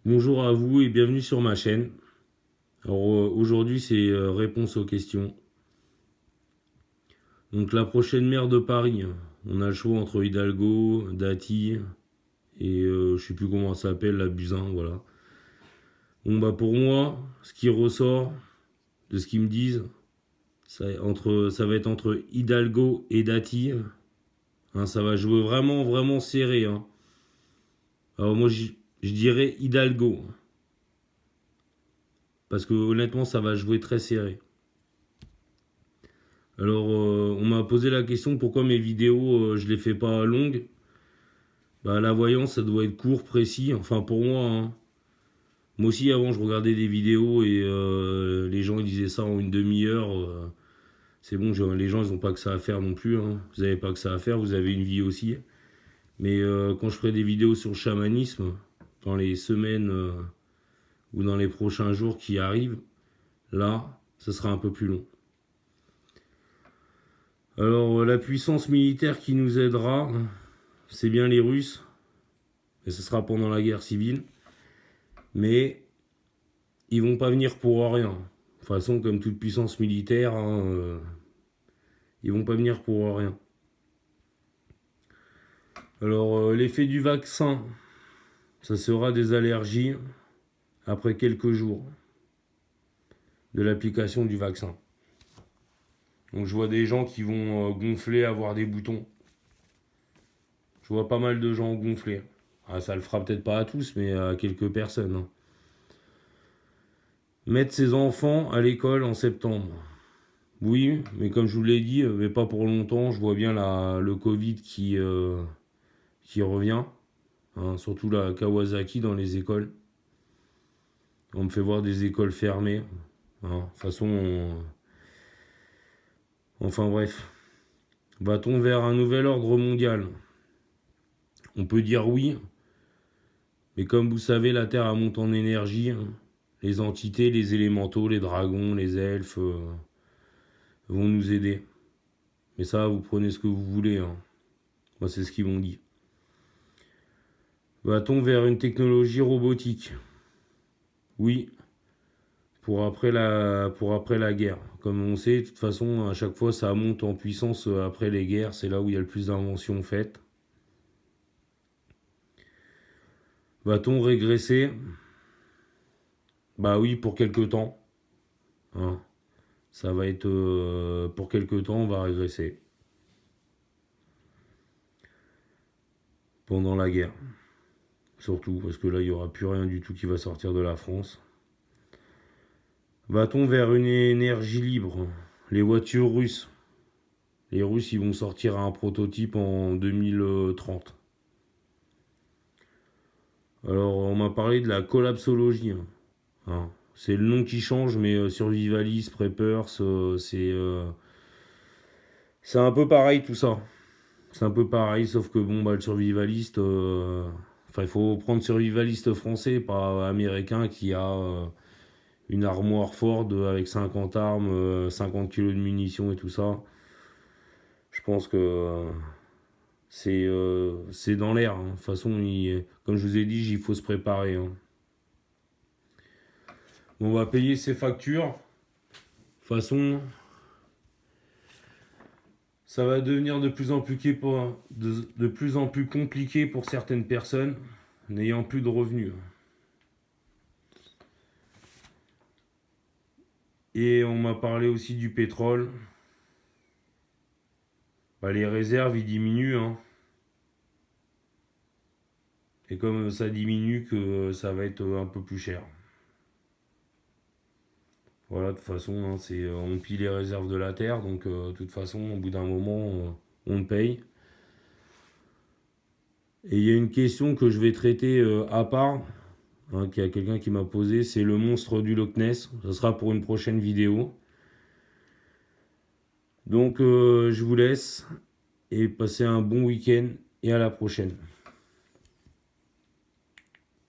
Bonjour à vous et bienvenue sur ma chaîne. Alors aujourd'hui c'est réponse aux questions. Donc la prochaine maire de Paris, on a le choix entre Hidalgo, Dati et je sais plus comment ça s'appelle, la Buzyn, voilà. Bon bah pour moi, ce qui ressort de ce qu'ils me disent, ça va être entre Hidalgo et Dati. Hein, ça va jouer vraiment vraiment serré. Hein. Alors moi je dirais Hidalgo. Parce que honnêtement ça va jouer très serré. Alors, on m'a posé la question pourquoi mes vidéos, je les fais pas longues. Bah, la voyance, ça doit être court, précis. Enfin, pour moi, hein. Moi aussi, avant, je regardais des vidéos et les gens ils disaient ça en une demi-heure. C'est bon, les gens, ils ont pas que ça à faire non plus. Hein. Vous avez pas que ça à faire, vous avez une vie aussi. Mais quand je ferai des vidéos sur le chamanisme, dans les semaines ou dans les prochains jours qui arrivent, là, ce sera un peu plus long. Alors, la puissance militaire qui nous aidera, c'est bien les Russes, et ce sera pendant la guerre civile, mais ils vont pas venir pour rien. De toute façon, comme toute puissance militaire, hein, ils vont pas venir pour rien. Alors, l'effet du vaccin, ça sera des allergies après quelques jours de l'application du vaccin. Donc, je vois des gens qui vont gonfler, avoir des boutons. Je vois pas mal de gens gonfler. Ah, ça le fera peut-être pas à tous, mais à quelques personnes. Hein. Mettre ses enfants à l'école en septembre. Oui, mais comme je vous l'ai dit, mais pas pour longtemps. Je vois bien le Covid qui revient. Hein, surtout la Kawasaki dans les écoles. On me fait voir des écoles fermées. Hein, de toute façon, enfin bref. Va-t-on vers un nouvel ordre mondial? On peut dire oui, mais comme vous savez, la Terre monte en énergie. Hein. Les entités, les élémentaux, les dragons, les elfes vont nous aider. Mais ça, vous prenez ce que vous voulez. Hein. Moi, c'est ce qu'ils m'ont dit. Va-t-on vers une technologie robotique? Oui, pour après la guerre. Comme on sait, de toute façon, à chaque fois, ça monte en puissance après les guerres. C'est là où il y a le plus d'inventions faites. Va-t-on régresser? Bah oui, pour quelque temps. Hein. Ça va être pour quelque temps, on va régresser. Pendant la guerre. Surtout, parce que là, il n'y aura plus rien du tout qui va sortir de la France. Va-t-on vers une énergie libre? Les voitures russes. Les Russes, ils vont sortir un prototype en 2030. Alors, on m'a parlé de la collapsologie. Hein. C'est le nom qui change, mais survivaliste, preppers, c'est un peu pareil tout ça. C'est un peu pareil, sauf que bon, bah, le survivaliste, enfin, il faut prendre survivaliste français, pas américain qui a une armoire Ford avec 50 armes, 50 kilos de munitions et tout ça. Je pense que c'est dans l'air. Hein. De toute façon, comme je vous ai dit, il faut se préparer. Hein. On va payer ses factures. De toute façon, ça va devenir de plus en plus compliqué pour certaines personnes n'ayant plus de revenus. Et on m'a parlé aussi du pétrole. Bah, les réserves, ils diminuent. Hein. Et comme ça diminue, que ça va être un peu plus cher. Voilà, de toute façon, hein, on pille les réserves de la terre, donc de toute façon, au bout d'un moment, on paye. Et il y a une question que je vais traiter à part, hein, qu'il y a quelqu'un qui m'a posé, c'est le monstre du Loch Ness. Ça sera pour une prochaine vidéo. Donc je vous laisse et passez un bon week-end et à la prochaine.